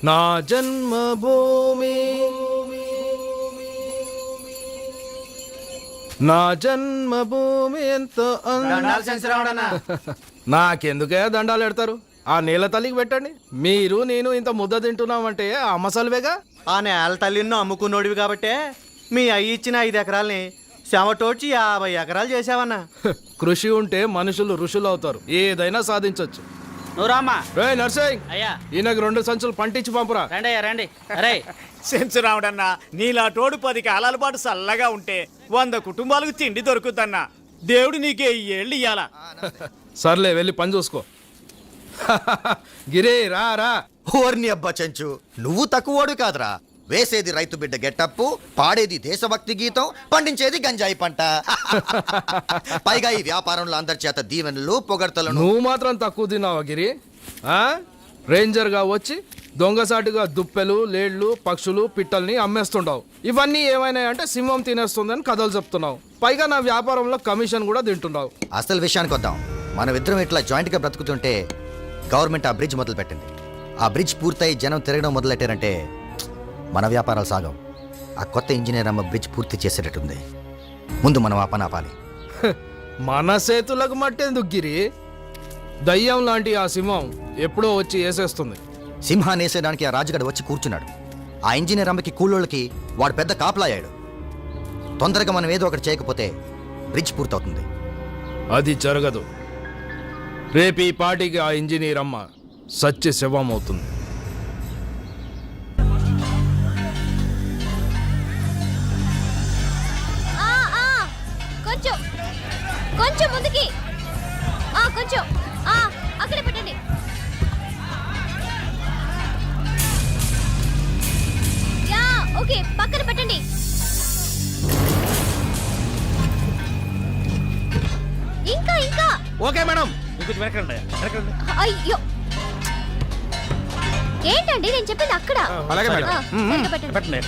నా జన్మభూమి నా జన్మభూమి ఎంతో నాకెందుకే దండాలు పెడతారు? ఆ నేల తల్లికి పెట్టండి. మీరు నేను ఇంత ముద్ద తింటున్నామంటే అమ్మసలువేగా. ఆ నేల తల్లిని అమ్ముకున్నోడివి కాబట్టే మీ అయ్యి ఇచ్చిన 5 ఎకరాలని శమటోడ్చి 50 ఎకరాలు చేసావన్నా. కృషి ఉంటే మనుషులు ఋషులు అవుతారు, ఏదైనా సాధించవచ్చు. నువ్వు రామ్మా. రే నర్సింగ్, అయ్యా ఈయనకు 2 సంచులు పంటించి పంపురా. రండి అయ్యా రండి. అరే సెన్సు రావడన్నా, నీలా తోడు 10 కాలాల పాటు చల్లగా ఉంటే 100 కుటుంబాలకు తిండి దొరుకుతన్నా. దేవుడు నీకే ఈ ఏళ్ళు ఇయ్యాలా. సర్లే వెళ్ళి పని చూసుకో. గిరి రా రా. ఓర్ని అబ్బా చెంచు, నువ్వు తక్కువోడు కాదురా. వేసేది రైతు బిడ్డ గెట్టప్పు, పాడేది దేశభక్తి గీతం, పండించేది గంజాయి పంట. పైగా ఈ వ్యాపారంలో అందరి చేత దీవెనలు పొగడ్తలను. నువ్వు మాత్రం తక్కువ తిన్నావా గిరి? రేంజర్గా వచ్చి దొంగసాటుగా దుప్పెలు, లేళ్లు, పక్షులు, పిట్టల్ని అమ్మేస్తుంటావు. ఇవన్నీ ఏమైనా అంటే సింహం తినేస్తుందని కథలు చెప్తున్నావు. పైగా నా వ్యాపారంలో కమిషన్ కూడా తింటున్నావు. అసలు విషయానికి వద్దాం. మనమిద్దరం ఇట్లా జాయింట్గా బ్రతుకుతుంటే గవర్నమెంట్ ఆ బ్రిడ్జ్ మొదలు పెట్టింది. ఆ బ్రిడ్జ్ పూర్తయి జనం తిరగడం మొదలెట్టారంటే మన వ్యాపారాలు సాగం. ఆ కొత్త ఇంజనీర్ అమ్మ బ్రిడ్జ్ పూర్తి చేసేటట్టుంది. ముందు మనం ఆ పని ఆపాలి. మన చేతులకు మట్టేందుకు గిరి? దయ్యం లాంటి ఆ సింహం ఎప్పుడో వచ్చి వేసేస్తుంది. సింహాన్ని వేసేయడానికి ఆ రాజుగాడు వచ్చి కూర్చున్నాడు. ఆ ఇంజనీర్ అమ్మకి కూలోళ్ళకి వాడు పెద్ద కాపలాయాడు. తొందరగా మనం ఏదో ఒకటి చేయకపోతే బ్రిడ్జ్ పూర్తవుతుంది. అది జరగదు. రేపు ఈ పార్టీకి ఆ ఇంజనీర్ అమ్మ సత్య శవం అవుతుంది. కొంచెం కొంచెం ముందుకి, కొంచెం అక్కడే పెట్టండి. యా ఓకే, పక్కన పెట్టండి. ఇంకా ఇంకా ఓకే మేడం. అయ్యో ఏంటండి నేను చెప్పింది అక్కడ. అలాగే మేడం. పెట్టండి. పెట్టండి.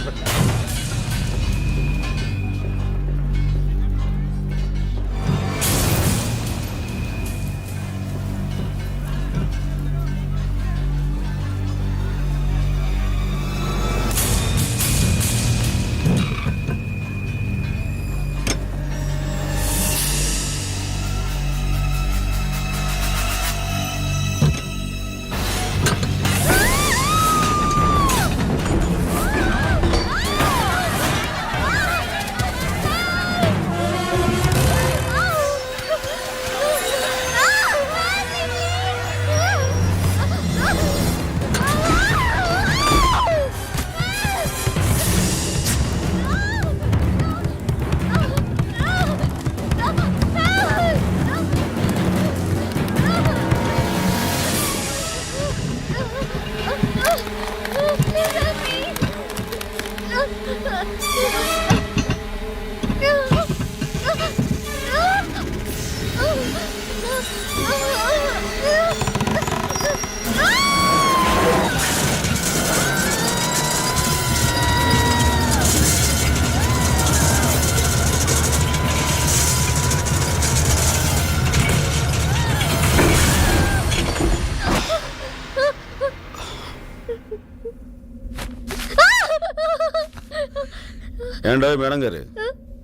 ఏంటో మేడం గారు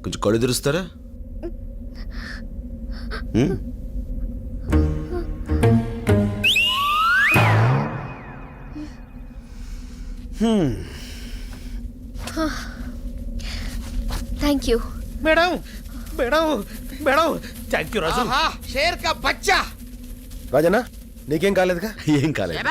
కొంచెం కళ్ళు తెరుస్తారా? Thank you madam madam madam thank you Raju. షేర్ కా బచ్చా. రాజనా నీకేం కాలేదుగా? ఏం కాలేదు.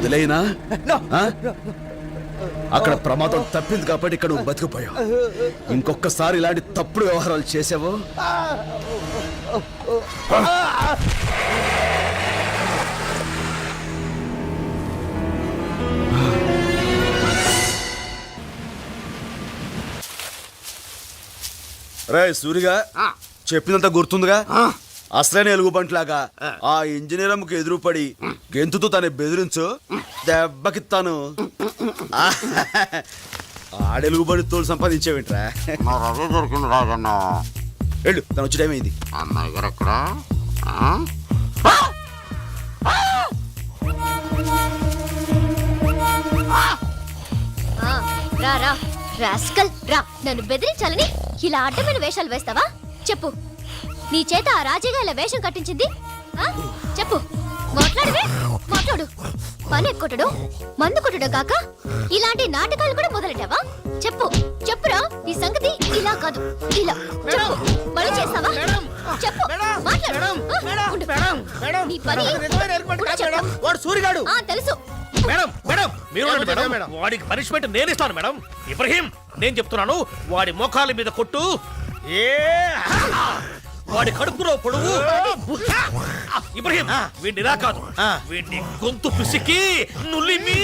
వదిలేనా ఆ? అక్కడ ప్రమాదం తప్పింది కాబట్టి ఇక్కడ నువ్వు బతికిపోయావు. ఇంకొకసారి ఇలాంటి తప్పుడు వ్యవహారాలు చేసావో రే సూరిగా చెప్పినంత గుర్తుందిగా. అసలైన ఎలుగుబంట్లాగా ఆ ఇంజనీర్ అమ్మకు ఎదురుపడి గెంతుతూ తను బెదిరించు, దెబ్బకి తను ఆడెలుగుబడి తోలు సంపాదించేవింట్రా. మరి అదే దొరికింది రాజన్న. వెళ్ళు, తను వచ్చి టైం అయింది. అమ్మాయి గారు ఎక్కడ? ఆ, రా రా రాస్కల్ రా. నన్ను బెదిరించాలని ఇలా అడ్డమైన వేషాలు వేస్తావా? చెప్పు, నీ చేత ఆ రాజీగా ఇలా వేషం కట్టించింది? ఆ? చెప్పు, మాట్లాడవే, మాట్లాడు. పని ఎక్కుటడు, మందు కొట్టడం కాక ఇలాంటి నాటకాలు కూడా మొదలెట్టావా? చెప్పు, చెప్పురా, ఈ సంగతి ఇలా కాదు, ఇలా చెప్పు. మళ్ళీ చేస్తావా? చెప్పు, మాట్లాడు. ఆ, ఉండు. నీ పని కూడా చెప్పు. వాడు సూరిగాడు. ఆ, తెలుసు. మేడం మేడం మీరు ఉండండి మేడం. వాడికి పనిష్మెంట్ నేను ఇస్తాను మేడం. ఇబ్రహీం, నేను చెప్తున్నాను, వాడి మోకాల మీద కొట్టు. ఏ వాడి కడుపులో పొడువు. ఇబ్రహీం, వీడిని ఇలా కాదు, వీడిని గొంతు పిసికి నులిమి.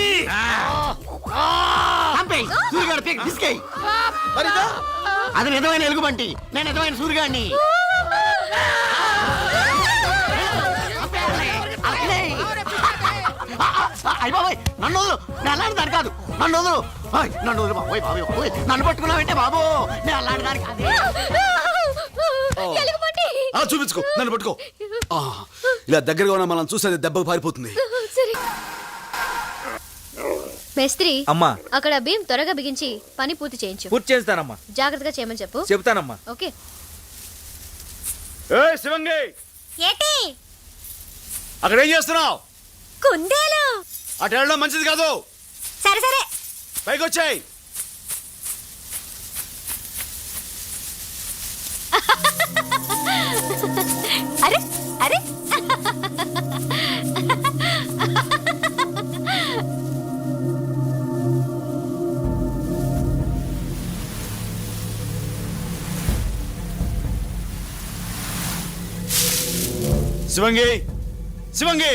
అది నిజమైన ఎలుగుబంటి, నేను నిజమైన సూరిగాడిని. అయ్య బాబాయ్, నన్ను వదులు. నేను అలాంటి దాని కాదు, నన్ను వదులు. నన్ను వదులు బాబోయ్, బాబోయ్ బాబోయ్, నన్ను పట్టుకున్నావంటే బాబు, నేను అలాంటి దాని కాదు. ఎలుగుబంటి. ఆ, చూపించుకో, నన్ను పట్టుకో. ఆ, ఇలా దగ్గరగా ఉన్న మనం చూసేది దెబ్బకు పారిపోతుంది. సరే. మేస్త్రి, అమ్మా, అక్కడ భీమ్ త్వరగా బిగించి పని పూర్తి చేయించు. పూర్తి చేస్తానమ్మా. జాగ్రత్తగా చేయమని చెప్పు. చెప్తానమ్మా. ఓకే. ఏయ్ శివంగి, ఏటి అక్కడ ఏం చేస్తున్నావు? కుందేలు. అటు వెళ్ళడం మంచిది కాదు. సరే సరే. పైకి వచ్చాయి. అరే అరే. శివంగి, శివంగి,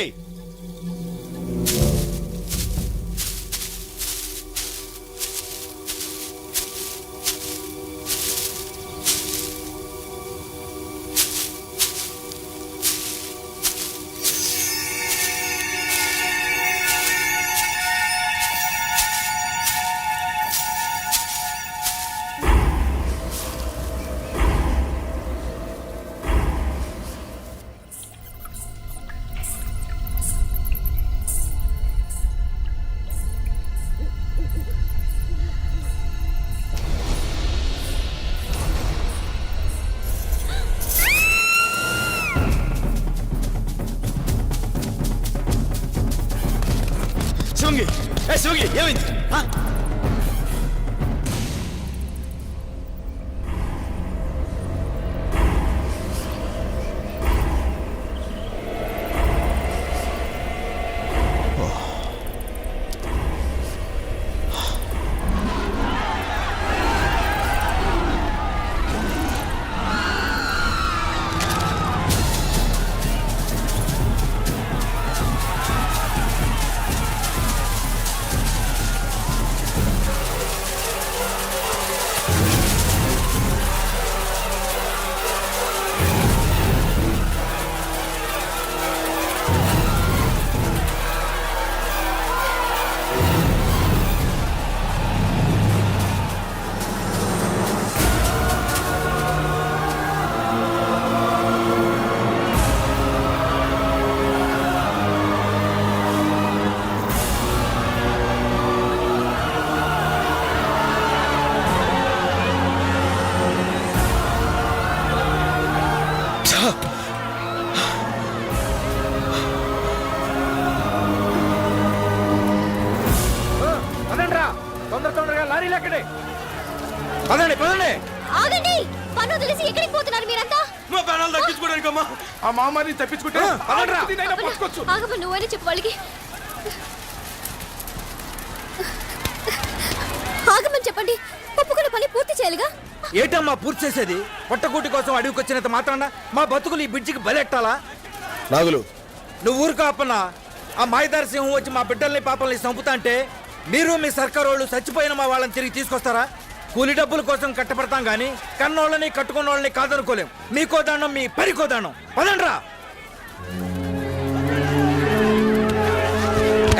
శివంగి, ఏ శివంగి, ఏమైంది? ఆ? పదండి పదండి. ఆగండి. పన్ను తెలిసి ఎక్కడికి పోతున్నారు మీరంతా? మా ప్రాణాలు దక్కించుకోవడానికమ్మా. ఆ మామారిని తప్పించుకుంటే ఆగమని నువ్వని చెప్పు వాళ్ళకి. చెప్పండి, ఒప్పుకున్న పని పూర్తి చేయాలిగా. ఏటమ్మా పూర్తి చేసేది? పొట్టకూటి కోసం అడవికి వచ్చినంత మాత్రాన మా బతుకులు ఈ బ్రిడ్జికి బలెట్టాలా? నాగులు, నువ్వు ఊరుకో అప్పన్నా. ఆ మాయదారి సింహం వచ్చి మా బిడ్డల్ని పాపల్ని చంపుతా అంటే మీరు మీ సర్కారు వాళ్ళు చచ్చిపోయిన మా వాళ్ళని తిరిగి తీసుకొస్తారా? కూలి డబ్బుల కోసం కట్టపడతాం గాని కన్నోళ్ళని కట్టుకున్న వాళ్ళని కాదనుకోలేం. మీకో దానం, మీ పరికో దానం. పదండ్రా.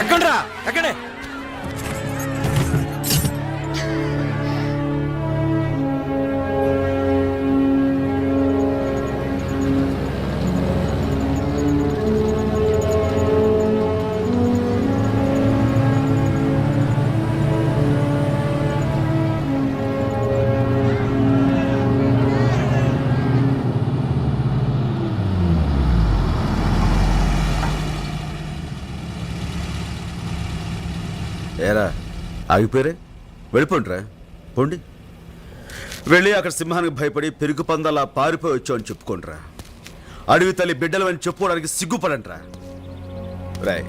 ఎక్కండ్రా, ఎక్కడే. ఏరా ఆగిపోయారే, వెళ్ళిపోండిరా, పోండి. వెళ్ళి అక్కడ సింహానికి భయపడి పెరుగు పందాలా పారిపోయి వచ్చామని చెప్పుకోండిరా. అడవి తల్లి బిడ్డలమని చెప్పుకోవడానికి సిగ్గుపడండిరా. రాయ్,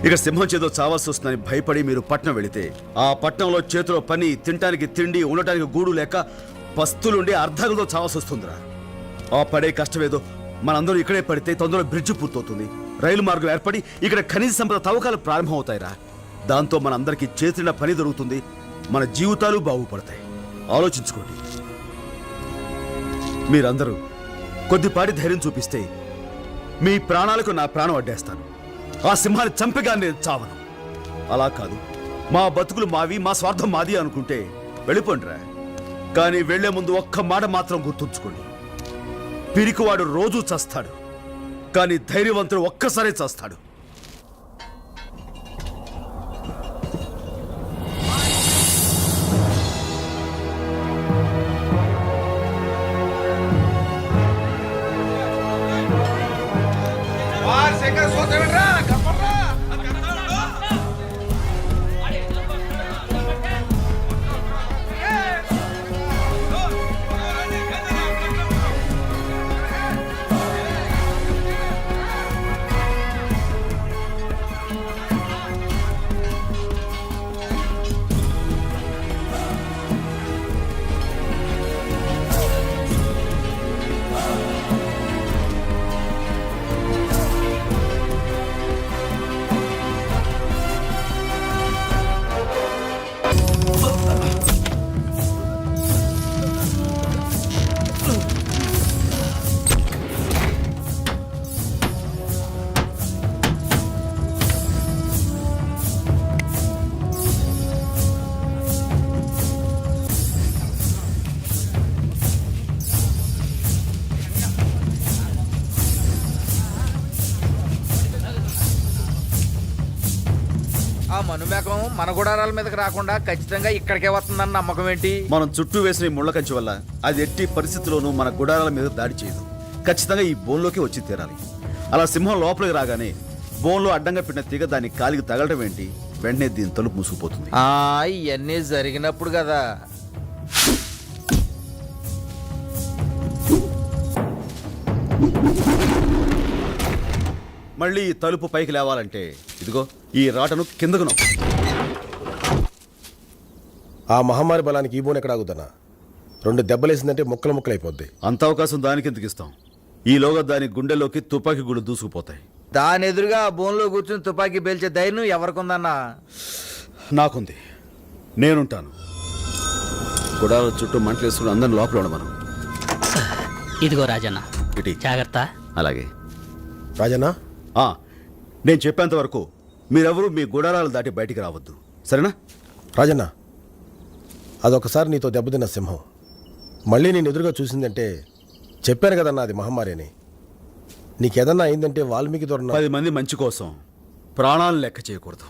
ఇక సింహం చేతో చావాల్సి వస్తుందని భయపడి మీరు పట్నం వెళితే ఆ పట్నంలో చేతిలో పని, తినటానికి తిండి, ఉండటానికి గూడు లేక పస్తులుండి అర్ధాలతో చావాల్సి వస్తుందిరా. ఆ పడే కష్టమేదో మనందరూ ఇక్కడే పడితే తొందరలో బ్రిడ్జ్ పూర్తవుతుంది, రైలు మార్గం ఏర్పడి ఇక్కడ ఖనిజ సంపద తవ్వకాలు ప్రారంభం అవుతాయిరా. దాంతో మనందరికీ చేతిన పని దొరుకుతుంది, మన జీవితాలు బాగుపడతాయి. ఆలోచించుకోండి. మీరందరూ కొద్దిపాటి ధైర్యం చూపిస్తే మీ ప్రాణాలకు నా ప్రాణం అడ్డేస్తాను. ఆ సింహాన్ని చంపగా నేను చావను. అలా కాదు, మా బతుకులు మావి, మా స్వార్థం మాది అనుకుంటే వెళ్ళిపోండిరా. కానీ వెళ్లే ముందు ఒక్క మాట మాత్రం గుర్తుంచుకోండి. పిరికివాడు రోజూ చస్తాడు, కానీ ధైర్యవంతుడు ఒక్కసారే చస్తాడు. ఆ మనుమేకం మన గుడారాల మీదకి రాకుండా ఖచ్చితంగా ఇక్కడికే వస్తుందన్న నమ్మకం ఏంటి? మనం చుట్టూ వేసిన ఈ ముళ్ళ కంచి వల్ల అది ఎట్టి పరిస్థితుల్లోనూ మన గుడారాల మీద దాడి చేయదు. ఖచ్చితంగా ఈ బోన్లోకి వచ్చి తీరాలి. అలా సింహం లోపలికి రాగానే బోన్లో అడ్డంగా పెట్టిన తీగ దాని కాలికి తగలటం ఏంటి, వెంటనే దీని తలుపు మూసుకుపోతుంది. ఇవన్నీ జరిగినప్పుడు కదా. మళ్ళీ ఈ తలుపు పైకి లేవాలంటే ఇదిగో ఈ రాటను కిందకు నొక్కు. ఆ మహమ్మారి బలానికి ఈ బోన్ ఎక్కడ ఆగుతానా? 2 దెబ్బలేసిందంటే ముక్కలైపోద్ది. అంత అవకాశం దానికి ఎందుకు ఇస్తాం? ఈలోగా దాని గుండెలోకి తుపాకీ గుళ్ళు దూసుకుపోతాయి. దాని ఎదురుగా ఆ బోన్లో కూర్చుని తుపాకీ పేల్చే ధైర్యం ఎవరికుందన్నా? నాకుంది, నేనుంటాను. గుడాల చుట్టూ మంటలేసుకుని అందరిని లోపల ఉండమను. ఇదిగో రాజన్న, ఇటీ. జాగ్రత్త. అలాగే రాజన్నా, నేను చెప్పేంత వరకు మీరెవరూ మీ గుడారాలు దాటి బయటికి రావద్దు, సరేనా? రాజన్నా, అదొకసారి నీతో దెబ్బతిన్న సింహం మళ్ళీ నేను ఎదురుగా చూసిందంటే చెప్పాను కదన్నా అది మహమ్మారి అని. నీకేదన్నా అయిందంటే వాల్మీకి దొరన 10 మంది మంచి కోసం ప్రాణాలను లెక్క చేయకూడదు.